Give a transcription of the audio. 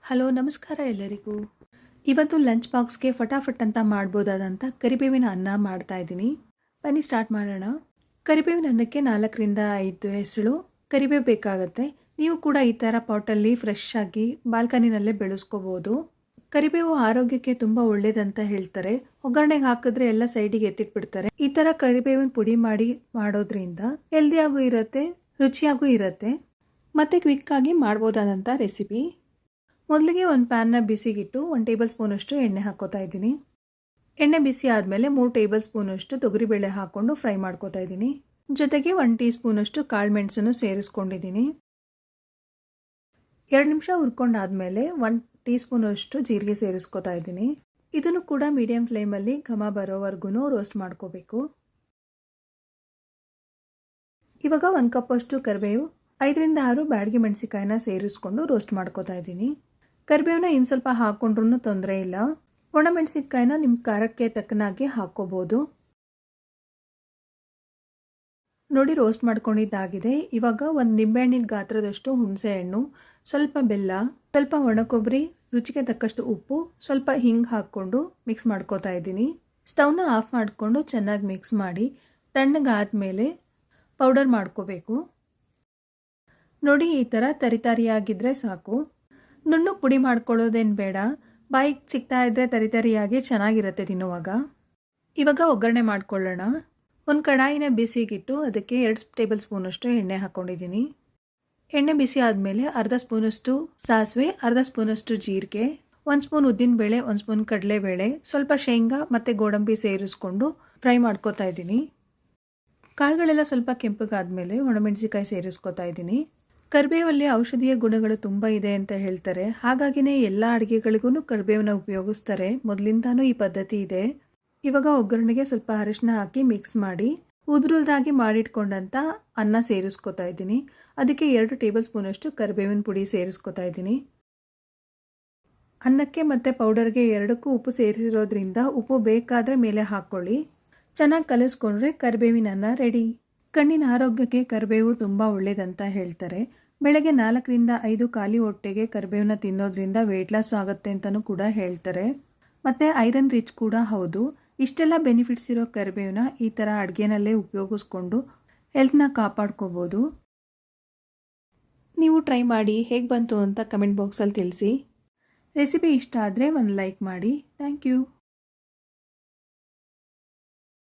Hello ನಮಸ್ಕಾರ ಎಲ್ಲರಿಗೂ. ಇವತ್ತು ಲಂಚ್ ಬಾಕ್ಸ್ಗೆ ಫಟಾಫಟ್ ಅಂತ ಮಾಡ್ಬೋದಾದಂಥ ಕರಿಬೇವಿನ ಅನ್ನ ಮಾಡ್ತಾ ಇದ್ದೀನಿ. ಬನ್ನಿ ಸ್ಟಾರ್ಟ್ ಮಾಡೋಣ. ಕರಿಬೇವಿನ ಅನ್ನಕ್ಕೆ 4ರಿಂದ 5 ಹೆಸಳು ಕರಿಬೇವು ಬೇಕಾಗುತ್ತೆ. ನೀವು ಕೂಡ ಈ ಥರ ಪಾಟಲ್ಲಿ ಫ್ರೆಶ್ ಆಗಿ ಬಾಲ್ಕನಿನಲ್ಲೇ ಬೆಳೆಸ್ಕೋಬೋದು. ಕರಿಬೇವು ಆರೋಗ್ಯಕ್ಕೆ ತುಂಬ ಒಳ್ಳೇದಂತ ಹೇಳ್ತಾರೆ. ಒಗ್ಗರಣೆಗೆ ಹಾಕಿದ್ರೆ ಎಲ್ಲ ಸೈಡಿಗೆ ಎತ್ತಿಟ್ಬಿಡ್ತಾರೆ. ಈ ಥರ ಕರಿಬೇವಿನ ಪುಡಿ ಮಾಡಿ ಮಾಡೋದ್ರಿಂದ ಹೆಲ್ದಿಯಾಗೂ ಇರುತ್ತೆ, ರುಚಿಯಾಗೂ ಇರುತ್ತೆ, ಮತ್ತು ಕ್ವಿಕ್ಕಾಗಿ ಮಾಡ್ಬೋದಾದಂಥ ರೆಸಿಪಿ. ಮೊದಲಿಗೆ ಒಂದು ಪ್ಯಾನ್ನ ಬಿಸಿಗಿಟ್ಟು 1 ಟೇಬಲ್ ಸ್ಪೂನಷ್ಟು ಎಣ್ಣೆ ಹಾಕ್ಕೋತಾ ಇದ್ದೀನಿ. ಎಣ್ಣೆ ಬಿಸಿ ಆದಮೇಲೆ 3 ಟೇಬಲ್ ಸ್ಪೂನಷ್ಟು ತೊಗರಿಬೇಳೆ ಹಾಕ್ಕೊಂಡು ಫ್ರೈ ಮಾಡ್ಕೋತಾ ಇದ್ದೀನಿ. ಜೊತೆಗೆ 1 ಟೀ ಸ್ಪೂನಷ್ಟು ಕಾಳು ಮೆಣಸನ್ನು ಸೇರಿಸ್ಕೊಂಡಿದ್ದೀನಿ. 2 ನಿಮಿಷ ಹುರ್ಕೊಂಡಾದ್ಮೇಲೆ 1 ಟೀ ಸ್ಪೂನಷ್ಟು ಜೀರಿಗೆ ಸೇರಿಸ್ಕೋತಾ ಇದ್ದೀನಿ. ಇದನ್ನು ಕೂಡ ಮೀಡಿಯಂ ಫ್ಲೇಮಲ್ಲಿ ಘಮ ಬರೋವರೆಗೂ ರೋಸ್ಟ್ ಮಾಡ್ಕೋಬೇಕು. ಇವಾಗ 1 ಕಪ್ಪಷ್ಟು ಕರಿಬೇವು, 5ರಿಂದ 6 ಬ್ಯಾಡಗಿ ಮೆಣಸಿಕಾಯಿನ ಸೇರಿಸ್ಕೊಂಡು ರೋಸ್ಟ್ ಮಾಡ್ಕೋತಾ ಇದ್ದೀನಿ. ಕರಿಬೇವನ್ನ ಇನ್ನು ಸ್ವಲ್ಪ ಹಾಕ್ಕೊಂಡ್ರೂ ತೊಂದರೆ ಇಲ್ಲ. ಒಣಮೆಣಸಿನ್ಕಾಯಿನ ನಿಮ್ಮ ಖಾರಕ್ಕೆ ತಕ್ಕನಾಗಿ ಹಾಕ್ಕೋಬೋದು. ನೋಡಿ ರೋಸ್ಟ್ ಮಾಡ್ಕೊಂಡಿದ್ದಾಗಿದೆ. ಇವಾಗ ಒಂದು ನಿಂಬೆಹಣ್ಣಿನ ಗಾತ್ರದಷ್ಟು ಹುಣಸೆ ಹಣ್ಣು, ಸ್ವಲ್ಪ ಬೆಲ್ಲ, ಸ್ವಲ್ಪ ಒಣಕೊಬ್ಬರಿ, ರುಚಿಗೆ ತಕ್ಕಷ್ಟು ಉಪ್ಪು, ಸ್ವಲ್ಪ ಹಿಂಗೆ ಹಾಕ್ಕೊಂಡು ಮಿಕ್ಸ್ ಮಾಡ್ಕೋತಾ ಇದ್ದೀನಿ. ಸ್ಟವ್ನ ಆಫ್ ಮಾಡಿಕೊಂಡು ಚೆನ್ನಾಗಿ ಮಿಕ್ಸ್ ಮಾಡಿ ತಣ್ಣಗಾದ್ಮೇಲೆ ಪೌಡರ್ ಮಾಡ್ಕೋಬೇಕು. ನೋಡಿ ಈ ಥರ ತರಿತರಿಯಾಗಿದ್ದರೆ ಸಾಕು. ನುಣ್ಣಗೆ ಪುಡಿ ಮಾಡ್ಕೊಳ್ಳೋದೇನು ಬೇಡ. ಬಾಯಿಗೆ ಸಿಗ್ತಾ ಇದ್ದರೆ ತರಿತರಿಯಾಗಿ ಚೆನ್ನಾಗಿರುತ್ತೆ ತಿನ್ನುವಾಗ. ಇವಾಗ ಒಗ್ಗರಣೆ ಮಾಡ್ಕೊಳ್ಳೋಣ. ಒಂದು ಕಡಾಯಿನ ಬಿಸಿಗಿಟ್ಟು ಅದಕ್ಕೆ 2 ಟೇಬಲ್ ಸ್ಪೂನಷ್ಟು ಎಣ್ಣೆ ಹಾಕ್ಕೊಂಡಿದ್ದೀನಿ. ಎಣ್ಣೆ ಬಿಸಿ ಆದಮೇಲೆ ಅರ್ಧ ಸ್ಪೂನಷ್ಟು ಸಾಸಿವೆ, ಅರ್ಧ ಸ್ಪೂನಷ್ಟು ಜೀರಿಗೆ, 1 ಸ್ಪೂನ್ ಉದ್ದಿನಬೇಳೆ, 1 ಸ್ಪೂನ್ ಕಡಲೆಬೇಳೆ, ಸ್ವಲ್ಪ ಶೇಂಗಾ ಮತ್ತು ಗೋಡಂಬಿ ಸೇರಿಸ್ಕೊಂಡು ಫ್ರೈ ಮಾಡ್ಕೋತಾ ಇದ್ದೀನಿ. ಕಾಳುಗಳೆಲ್ಲ ಸ್ವಲ್ಪ ಕೆಂಪಗಾದ್ಮೇಲೆ ಒಣಮೆಣಸಿಕಾಯಿ ಸೇರಿಸ್ಕೋತಾ ಇದ್ದೀನಿ. ಕರಿಬೇವಲ್ಲಿ ಔಷಧೀಯ ಗುಣಗಳು ತುಂಬ ಇದೆ ಅಂತ ಹೇಳ್ತಾರೆ. ಹಾಗಾಗಿನೇ ಎಲ್ಲ ಅಡುಗೆಗಳಿಗೂ ಕರಿಬೇವನ್ನ ಉಪಯೋಗಿಸ್ತಾರೆ. ಮೊದಲಿಂದಾನೂ ಈ ಪದ್ಧತಿ ಇದೆ. ಇವಾಗ ಒಗ್ಗರಣೆಗೆ ಸ್ವಲ್ಪ ಅರಿಶಿನ ಹಾಕಿ ಮಿಕ್ಸ್ ಮಾಡಿ ಉದುರುದ್ರಾಗಿ ಮಾಡಿಟ್ಕೊಂಡಂಥ ಅನ್ನ ಸೇರಿಸ್ಕೋತಾ ಇದ್ದೀನಿ. ಅದಕ್ಕೆ 2 ಟೇಬಲ್ ಸ್ಪೂನಷ್ಟು ಕರಿಬೇವಿನ ಪುಡಿ ಸೇರಿಸ್ಕೋತಾ ಇದ್ದೀನಿ. ಅನ್ನಕ್ಕೆ ಮತ್ತು ಪೌಡರ್ಗೆ ಎರಡಕ್ಕೂ ಉಪ್ಪು ಸೇರಿಸಿರೋದ್ರಿಂದ ಉಪ್ಪು ಬೇಕಾದರೆ ಮೇಲೆ ಹಾಕ್ಕೊಳ್ಳಿ. ಚೆನ್ನಾಗಿ ಕಲಿಸ್ಕೊಂಡ್ರೆ ಕರಿಬೇವಿನ ಅನ್ನ ರೆಡಿ. ಕಣ್ಣಿನ ಆರೋಗ್ಯಕ್ಕೆ ಕರಿಬೇವು ತುಂಬ ಒಳ್ಳೆಯದಂತ ಹೇಳ್ತಾರೆ. ಬೆಳಗ್ಗೆ 4ರಿಂದ 5 ಖಾಲಿ ಹೊಟ್ಟೆಗೆ ಕರಿಬೇವನ್ನ ತಿನ್ನೋದ್ರಿಂದ ವೆಯ್ಟ್ ಲಾಸ್ ಆಗುತ್ತೆ ಅಂತಲೂ ಕೂಡ ಹೇಳ್ತಾರೆ. ಮತ್ತು ಐರನ್ ರಿಚ್ ಕೂಡ ಹೌದು. ಇಷ್ಟೆಲ್ಲ ಬೆನಿಫಿಟ್ಸ್ ಇರೋ ಕರಿಬೇವನ್ನ ಈ ಥರ ಅಡುಗೆನಲ್ಲೇ ಉಪಯೋಗಿಸ್ಕೊಂಡು ಹೆಲ್ತ್ನ ಕಾಪಾಡ್ಕೋಬೋದು. ನೀವು ಟ್ರೈ ಮಾಡಿ ಹೇಗೆ ಬಂತು ಅಂತ ಕಮೆಂಟ್ ಬಾಕ್ಸಲ್ಲಿ ತಿಳಿಸಿ. ರೆಸಿಪಿ ಇಷ್ಟ ಆದರೆ ಒಂದು ಲೈಕ್ ಮಾಡಿ. Thank you.